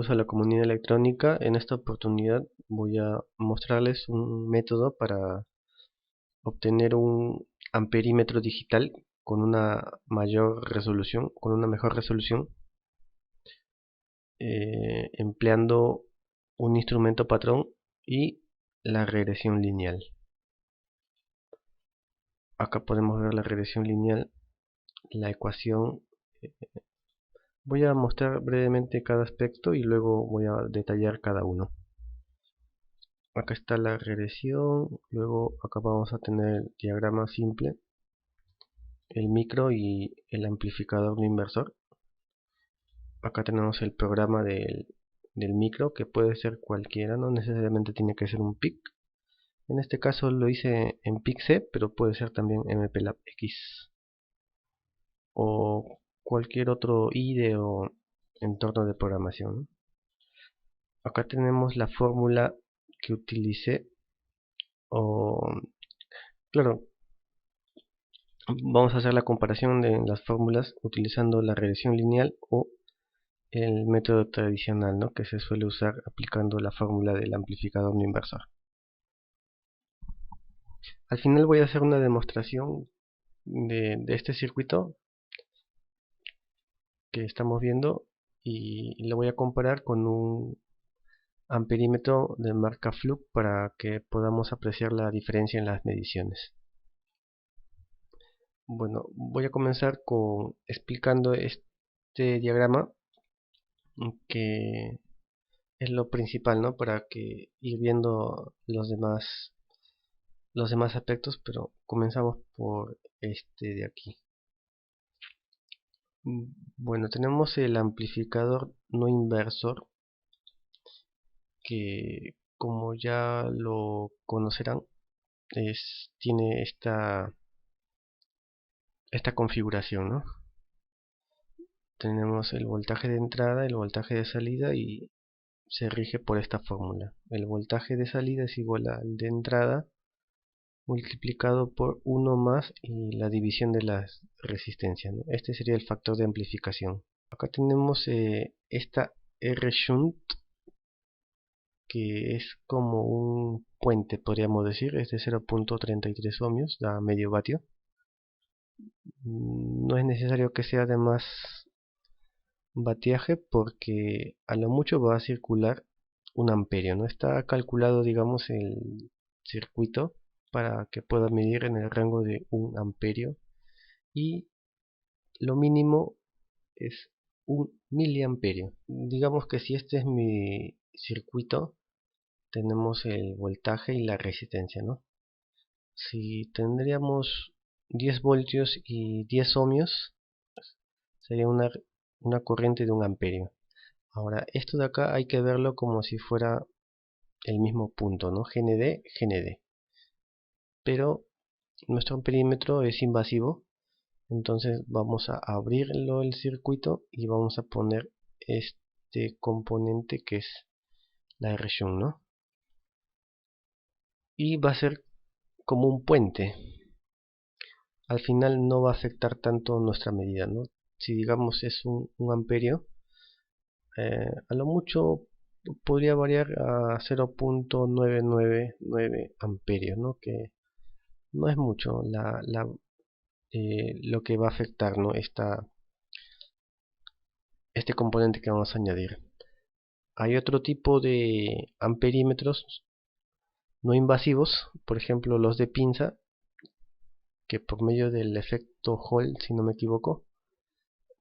A la comunidad electrónica. En esta oportunidad voy a mostrarles un método para obtener un amperímetro digital con una mayor resolución, con una mejor resolución, empleando un instrumento patrón y la regresión lineal. Acá podemos ver la regresión lineal, la ecuación. Voy a mostrar brevemente cada aspecto y luego voy a detallar cada uno. Acá está la regresión, luego acá vamos a tener el diagrama simple, el micro y el amplificador no inversor. Acá tenemos el programa del micro, que puede ser cualquiera, no necesariamente tiene que ser un PIC. En este caso lo hice en PIC-C, pero puede ser también MPLAB X o cualquier otro IDE o entorno de programación. Acá tenemos la fórmula que utilicé, claro, vamos a hacer la comparación de las fórmulas utilizando la regresión lineal o el método tradicional, ¿no?, que se suele usar aplicando la fórmula del amplificador no inversor. Al final voy a hacer una demostración de este circuito que estamos viendo y lo voy a comparar con un amperímetro de marca Fluke para que podamos apreciar la diferencia en las mediciones. Bueno, voy a comenzar explicando este diagrama, que es lo principal, ¿no?, para que ir viendo los demás aspectos, pero comenzamos por este de aquí. Bueno, tenemos el amplificador no inversor, que como ya lo conocerán, tiene esta configuración, ¿no? Tenemos el voltaje de entrada, el voltaje de salida y se rige por esta fórmula. El voltaje de salida es igual al de entrada multiplicado por 1 más y la división de las resistencias, ¿no? Este sería el factor de amplificación. Acá tenemos esta R shunt, que es como un puente, podríamos decir. Es de 0.33 ohmios, da medio vatio. No es necesario que sea de más vatiaje, porque a lo mucho va a circular 1 amperio, ¿no? Está calculado, digamos, el circuito para que pueda medir en el rango de 1 amperio y lo mínimo es 1 miliamperio. Digamos que si este es mi circuito, tenemos el voltaje y la resistencia, ¿no? Si tendríamos 10 voltios y 10 ohmios, sería una corriente de 1 amperio. Ahora, esto de acá hay que verlo como si fuera el mismo punto, ¿no? GND, GND. Pero nuestro amperímetro es invasivo, entonces vamos a abrirlo el circuito y vamos a poner este componente que es la R-shunt, ¿no? Y va a ser como un puente. Al final no va a afectar tanto nuestra medida, ¿no? Si digamos es un amperio, a lo mucho podría variar a 0.999 amperios, ¿no?, que no es mucho lo que va a afectar, ¿no?, este componente que vamos a añadir. Hay otro tipo de amperímetros no invasivos, por ejemplo los de pinza, que por medio del efecto Hall, si no me equivoco,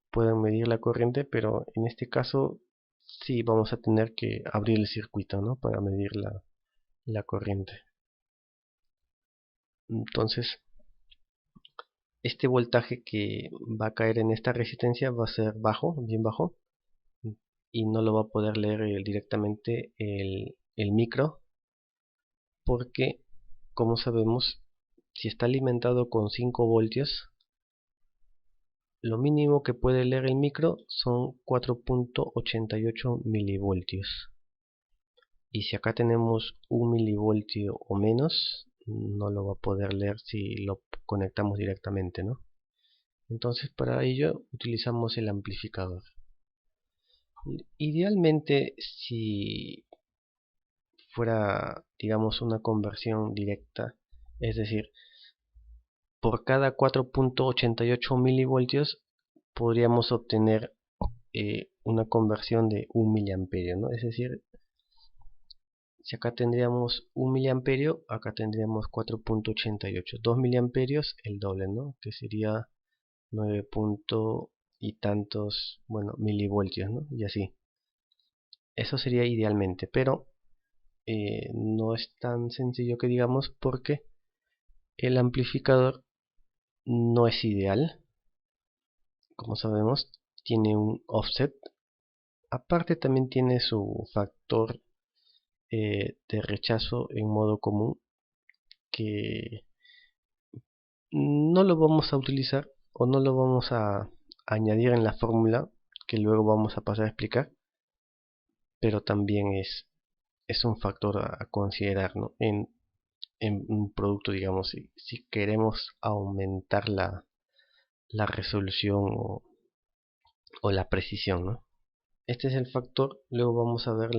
pueden medir la corriente, pero en este caso sí vamos a tener que abrir el circuito, ¿no?, para medir la corriente. Entonces, este voltaje que va a caer en esta resistencia va a ser bajo, bien bajo, y no lo va a poder leer directamente el micro, porque, como sabemos, si está alimentado con 5 voltios, lo mínimo que puede leer el micro son 4.88 milivoltios. Y si acá tenemos 1 milivoltio o menos, no lo va a poder leer si lo conectamos directamente, ¿no? Entonces para ello utilizamos el amplificador. Idealmente, si fuera, digamos, una conversión directa, es decir, por cada 4.88 milivoltios podríamos obtener una conversión de 1 miliamperio, ¿no? Es decir, si acá tendríamos 1 miliamperio, acá tendríamos 4.88, 2 miliamperios, el doble, ¿no? Que sería 9 y tantos, bueno, milivoltios, ¿no? Y así. Eso sería idealmente, pero no es tan sencillo que digamos, porque el amplificador no es ideal. Como sabemos, tiene un offset. Aparte también tiene su factor de rechazo en modo común, que no lo vamos a utilizar o no lo vamos a añadir en la fórmula, que luego vamos a pasar a explicar, pero también es un factor a considerar, ¿no? En un producto, digamos, si queremos aumentar la resolución o la precisión, ¿no? Este es el factor. Luego vamos a ver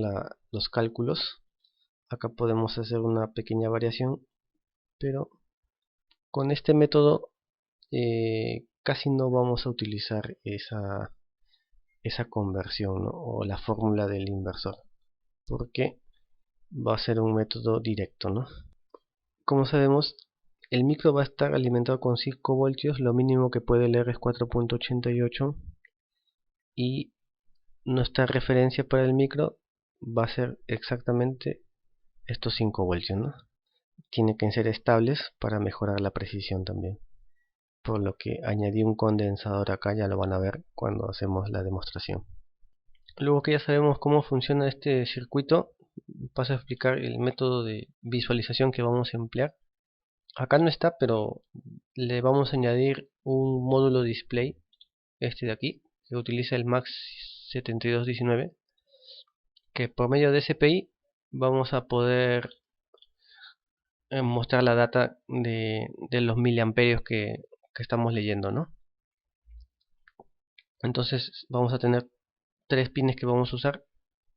los cálculos. Acá podemos hacer una pequeña variación, pero con este método casi no vamos a utilizar esa conversión, ¿no? O la fórmula del inversor, porque va a ser un método directo, ¿no? Como sabemos, el micro va a estar alimentado con 5 voltios, lo mínimo que puede leer es 4.88 y nuestra referencia para el micro va a ser exactamente estos 5 voltios, ¿no? Tienen que ser estables para mejorar la precisión también. Por lo que añadí un condensador acá, ya lo van a ver cuando hacemos la demostración. Luego que ya sabemos cómo funciona este circuito, paso a explicar el método de visualización que vamos a emplear. Acá no está, pero le vamos a añadir un módulo display, este de aquí, que utiliza el MAX7219, que por medio de SPI vamos a poder mostrar la data de los miliamperios que estamos leyendo, ¿no? Entonces vamos a tener 3 pines que vamos a usar.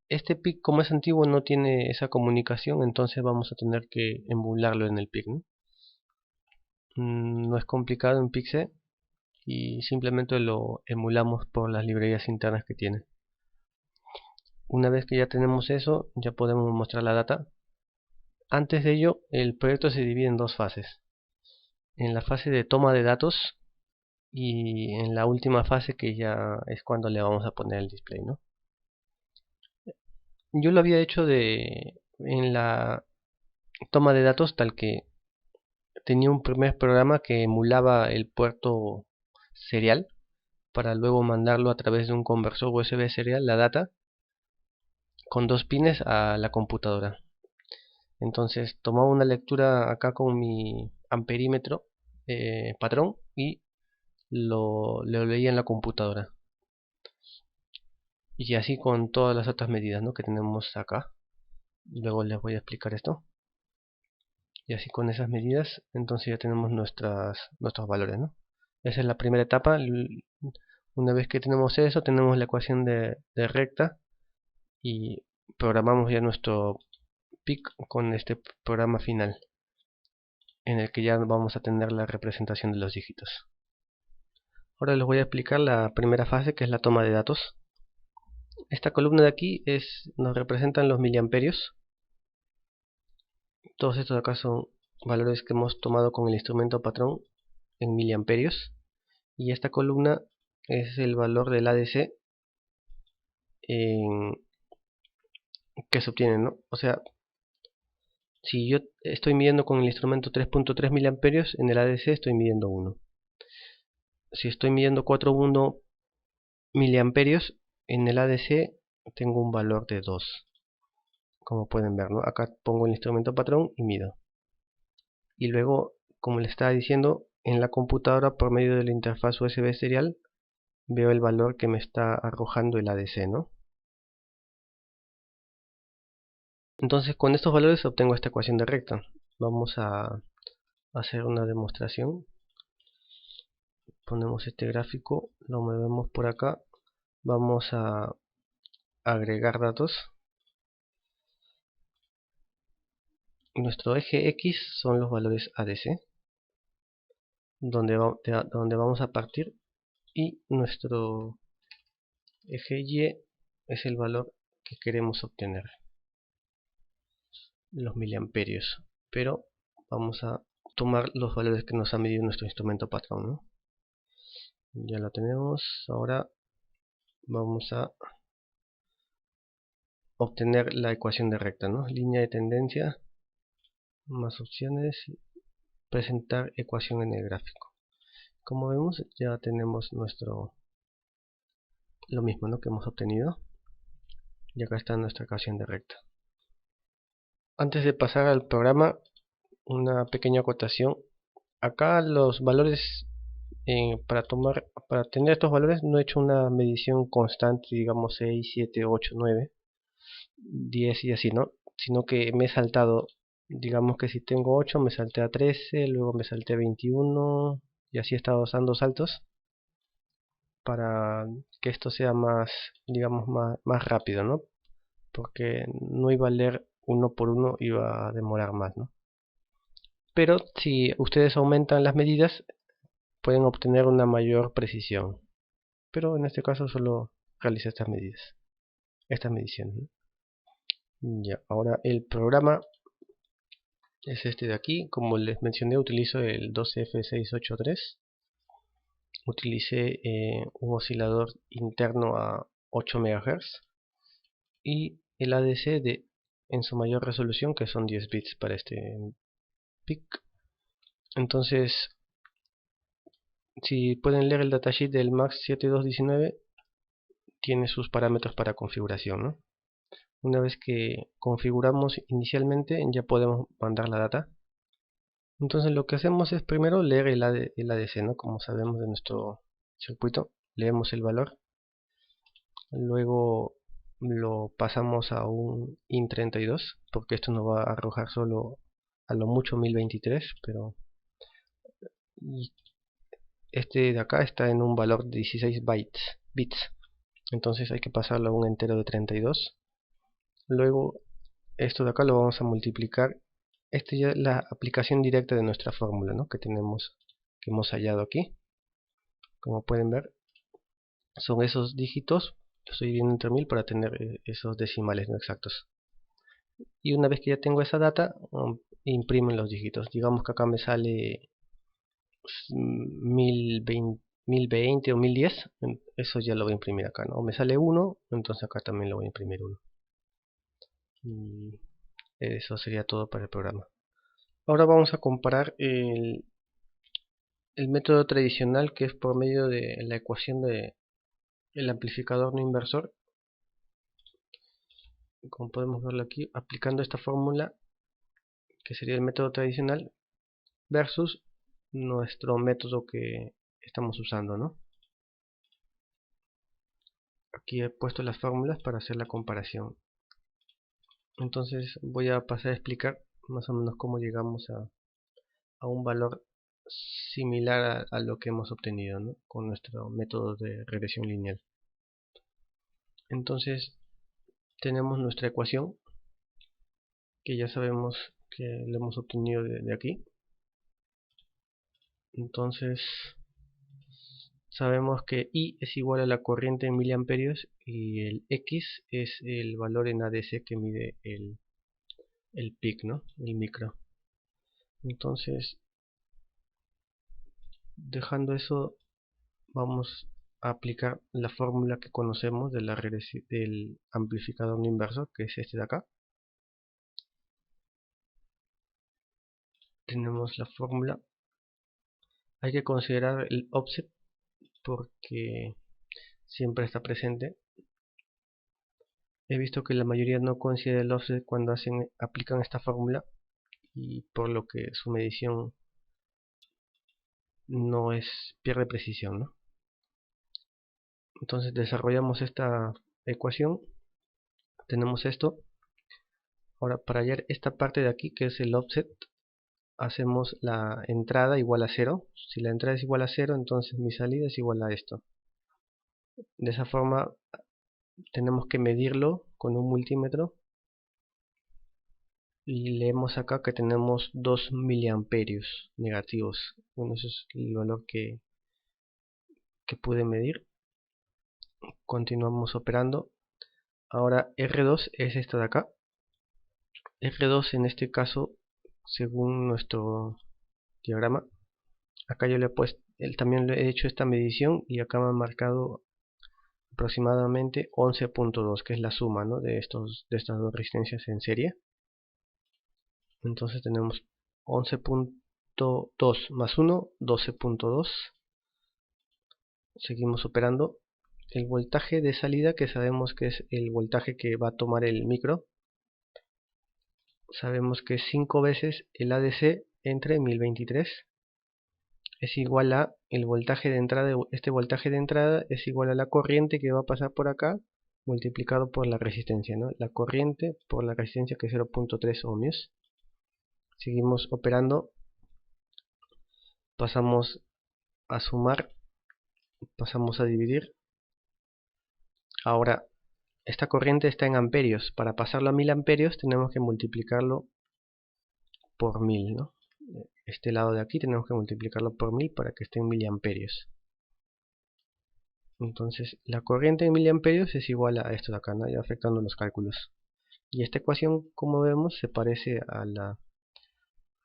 Este PIC, como es antiguo, no tiene esa comunicación, entonces vamos a tener que emularlo en el PIC, ¿no? No es complicado en PIC-C y simplemente lo emulamos por las librerías internas que tiene. Una vez que ya tenemos eso, ya podemos mostrar la data. Antes de ello, el proyecto se divide en dos fases. En la fase de toma de datos y en la última fase, que ya es cuando le vamos a poner el display, ¿no? Yo lo había hecho en la toma de datos, tal que tenía un primer programa que emulaba el puerto serial para luego mandarlo a través de un conversor USB serial, la data, con 2 pines a la computadora. Entonces tomaba una lectura acá con mi amperímetro patrón y lo leía en la computadora. Y así con todas las otras medidas, ¿no?, que tenemos acá. Luego les voy a explicar esto. Y así con esas medidas, entonces ya tenemos nuestros valores, ¿no? Esa es la primera etapa. Una vez que tenemos eso, tenemos la ecuación de recta y programamos ya nuestro PIC con este programa final, en el que ya vamos a tener la representación de los dígitos. Ahora les voy a explicar la primera fase, que es la toma de datos. Esta columna de aquí nos representan los miliamperios. Todos estos acá son valores que hemos tomado con el instrumento patrón en miliamperios. Y esta columna es el valor del ADC que se obtiene, ¿no? O sea, si yo estoy midiendo con el instrumento 3.3 miliamperios, en el ADC estoy midiendo 1. Si estoy midiendo 4.1 miliamperios, en el ADC tengo un valor de 2. Como pueden ver, ¿no? Acá pongo el instrumento patrón y mido. Y luego, como les estaba diciendo, en la computadora, por medio de la interfaz USB serial, veo el valor que me está arrojando el ADC, ¿no? Entonces, con estos valores obtengo esta ecuación de recta. Vamos a hacer una demostración. Ponemos este gráfico, lo movemos por acá. Vamos a agregar datos. Nuestro eje X son los valores ADC, donde vamos a partir, y nuestro eje Y es el valor que queremos obtener, los miliamperios, pero vamos a tomar los valores que nos ha medido nuestro instrumento patrón, ¿no? Ya lo tenemos. Ahora vamos a obtener la ecuación de recta, ¿no? Línea de tendencia, más opciones, presentar ecuación en el gráfico. Como vemos, ya tenemos lo mismo, ¿no?, que hemos obtenido, y acá está nuestra ecuación de recta. Antes de pasar al programa, una pequeña acotación. Acá los valores, para tener estos valores no he hecho una medición constante, digamos 6, 7, 8, 9, 10 y así, ¿no? Sino que me he saltado, digamos que si tengo 8 me salté a 13, luego me salté a 21, y así he estado dando saltos para que esto sea más, digamos, más rápido, ¿no? Porque no iba a leer uno por uno, iba a demorar más, ¿no? Pero si ustedes aumentan las medidas, pueden obtener una mayor precisión. Pero en este caso solo realicé estas mediciones, ¿no? Ya, ahora el programa es este de aquí. Como les mencioné, utilizo el 12F683. Utilicé un oscilador interno a 8 MHz y el ADC en su mayor resolución, que son 10 bits para este PIC. Entonces, si pueden leer el datasheet del MAX7219, tiene sus parámetros para configuración, ¿no? Una vez que configuramos inicialmente, ya podemos mandar la data. Entonces lo que hacemos es primero leer el ADC, ¿no? Como sabemos de nuestro circuito, leemos el valor. Luego lo pasamos a un IN32, porque esto nos va a arrojar solo a lo mucho 1023, pero este de acá está en un valor de 16 bits. Entonces hay que pasarlo a un entero de 32. Luego esto de acá lo vamos a multiplicar. Esta ya es la aplicación directa de nuestra fórmula, ¿no?, que hemos hallado aquí. Como pueden ver, son esos dígitos. Lo estoy dividiendo entre 1000 para tener esos decimales no exactos. Y una vez que ya tengo esa data, imprimen los dígitos. Digamos que acá me sale 1020 o 1010, eso ya lo voy a imprimir acá, ¿no? O me sale 1, entonces acá también lo voy a imprimir 1. Y eso sería todo para el programa. Ahora vamos a comparar el método tradicional, que es por medio de la ecuación del amplificador no inversor. Como podemos verlo aquí, aplicando esta fórmula, que sería el método tradicional, versus nuestro método que estamos usando, ¿no? Aquí he puesto las fórmulas para hacer la comparación. Entonces voy a pasar a explicar más o menos cómo llegamos a un valor similar a lo que hemos obtenido, ¿no?, con nuestro método de regresión lineal. Entonces tenemos nuestra ecuación, que ya sabemos que la hemos obtenido de aquí. Entonces sabemos que I es igual a la corriente en miliamperios y el X es el valor en ADC que mide el PIC, ¿no?, el micro. Entonces, dejando eso, vamos a aplicar la fórmula que conocemos del amplificador no inverso, que es este de acá. Tenemos la fórmula. Hay que considerar el offset porque siempre está presente. He visto que la mayoría no considera el offset cuando aplican esta fórmula, y por lo que su medición pierde precisión, ¿no? Entonces desarrollamos esta ecuación. Tenemos esto. Ahora, para hallar esta parte de aquí, que es el offset, hacemos la entrada igual a 0. Si la entrada es igual a 0, entonces mi salida es igual a esto. De esa forma tenemos que medirlo con un multímetro y leemos acá que tenemos 2 miliamperios negativos. Bueno, ese es el valor que pude medir. Continuamos operando. Ahora R2 es esta de acá. R2 en este caso, según nuestro diagrama, acá yo le he puesto, también le he hecho esta medición y acá me han marcado aproximadamente 11.2, que es la suma, ¿no?, de estas dos resistencias en serie. Entonces tenemos 11.2 más 1, 12.2. Seguimos operando. El voltaje de salida, que sabemos que es el voltaje que va a tomar el micro, sabemos que es 5 veces el ADC entre 1023. Es igual a el voltaje de entrada. Este voltaje de entrada es igual a la corriente que va a pasar por acá multiplicado por la resistencia, ¿no? La corriente por la resistencia, que es 0.3 ohmios. Seguimos operando. Pasamos a sumar. Pasamos a dividir. Ahora, esta corriente está en amperios. Para pasarlo a 1000 amperios tenemos que multiplicarlo por 1000, ¿no? Este lado de aquí tenemos que multiplicarlo por 1000 para que esté en miliamperios. Entonces la corriente en miliamperios es igual a esto de acá, ¿no?, ya afectando los cálculos. Y esta ecuación, como vemos, se parece a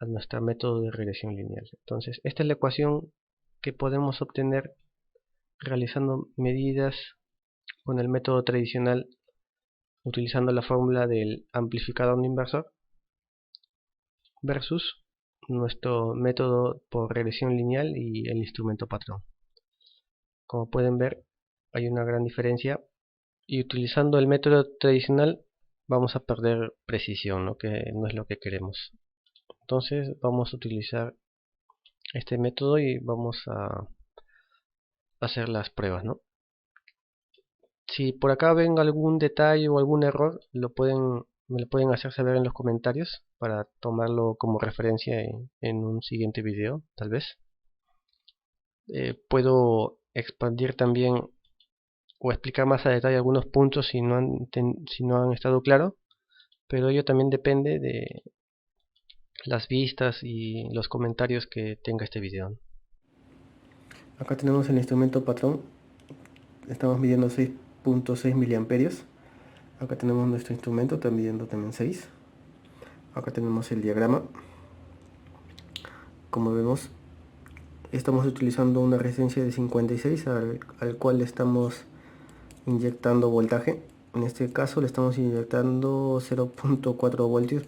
nuestro método de regresión lineal. Entonces esta es la ecuación que podemos obtener realizando medidas con el método tradicional, utilizando la fórmula del amplificador no inversor versus nuestro método por regresión lineal y el instrumento patrón. Como pueden ver, hay una gran diferencia, y utilizando el método tradicional vamos a perder precisión, ¿no?, que no es lo que queremos. Entonces vamos a utilizar este método y vamos a hacer las pruebas, ¿no? Si por acá ven algún detalle o algún error, me lo pueden hacer saber en los comentarios para tomarlo como referencia en un siguiente video, tal vez. Puedo expandir también o explicar más a detalle algunos puntos si no han estado claros, pero ello también depende de las vistas y los comentarios que tenga este video. Acá tenemos el instrumento patrón. Estamos midiendo 6.6 miliamperios. Acá tenemos nuestro instrumento, está midiendo también 6. Acá tenemos el diagrama. Como vemos, estamos utilizando una resistencia de 56 al cual estamos inyectando voltaje. En este caso le estamos inyectando 0.4 voltios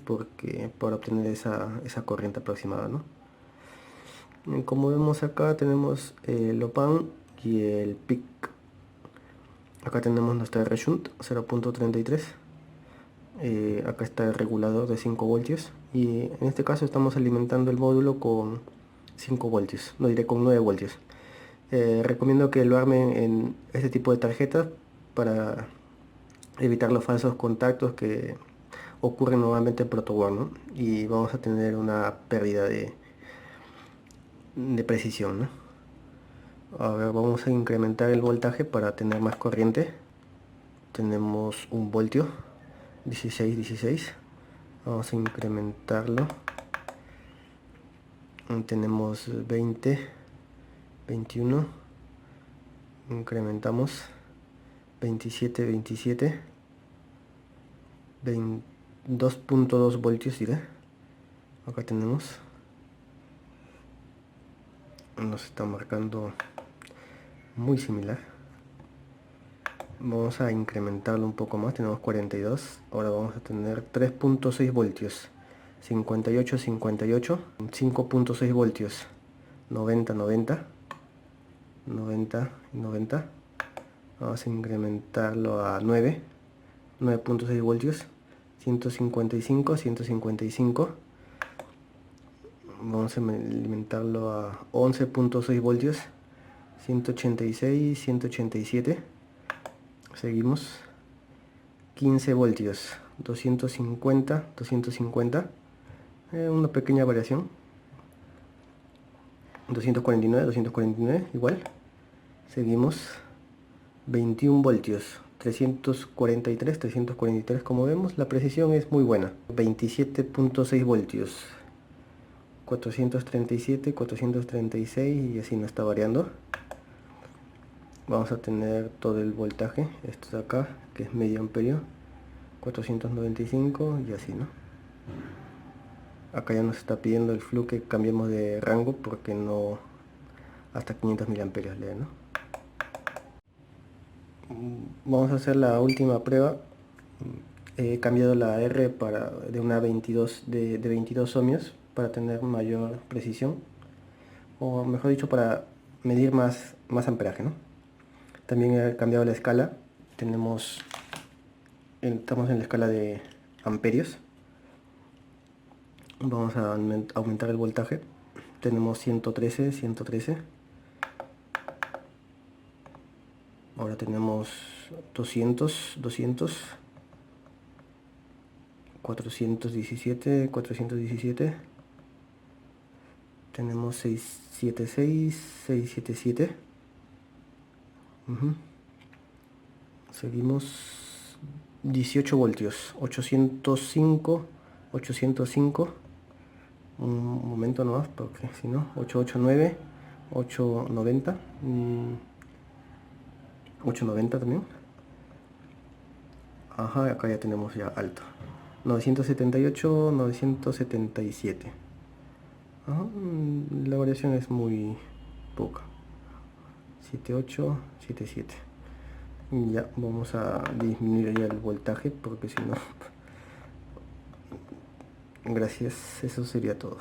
para obtener esa corriente aproximada, ¿no? Como vemos acá tenemos el op-amp y el PIC. Acá tenemos nuestra R-shunt 0.33. Acá está el regulador de 5 voltios y en este caso estamos alimentando el módulo con 5 voltios, no diré con 9 voltios. Recomiendo que lo armen en este tipo de tarjetas para evitar los falsos contactos que ocurren normalmente en protoboard, ¿no? Y vamos a tener una pérdida de precisión, ¿no? Ahora vamos a incrementar el voltaje para tener más corriente. Tenemos 1 voltio, 16. Vamos a incrementarlo. Tenemos 20, 21. Incrementamos 27, 2.2 voltios diré. Acá tenemos, nos está marcando muy similar. Vamos a incrementarlo un poco más, tenemos 42. Ahora vamos a tener 3.6 voltios, 58, 5.6 voltios, 90 y 90. Vamos a incrementarlo a 9.6 voltios, 155. Vamos a alimentarlo a 11.6 voltios, 186, 187. Seguimos. 15 voltios, 250. Una pequeña variación. 249, igual. Seguimos. 21 voltios, 343, 343 como vemos. La precisión es muy buena, 27.6 voltios, 437, 436 y así no está variando. Vamos a tener todo el voltaje, esto de acá, que es medio amperio, 495 y así, ¿no? Acá ya nos está pidiendo el flu que cambiemos de rango porque no, hasta 500 miliamperios lee, ¿no? Vamos a hacer la última prueba. He cambiado la R de una 22 de 22 ohmios para tener mayor precisión, o mejor dicho, para medir más amperaje, ¿no? También he cambiado la escala. Estamos en la escala de amperios. Vamos a aumentar el voltaje. Tenemos 113, 113. Ahora tenemos 200, 200. 417, 417. Tenemos 676, 677. Seguimos 18 voltios, 805, 805. Un momento nomás, porque si no, 889, 890, 890 también. Ajá, acá ya tenemos ya alto. 978, 977. Ajá, la variación es muy poca. 78, 77. Y ya vamos a disminuir ya el voltaje porque si no... Gracias, eso sería todo.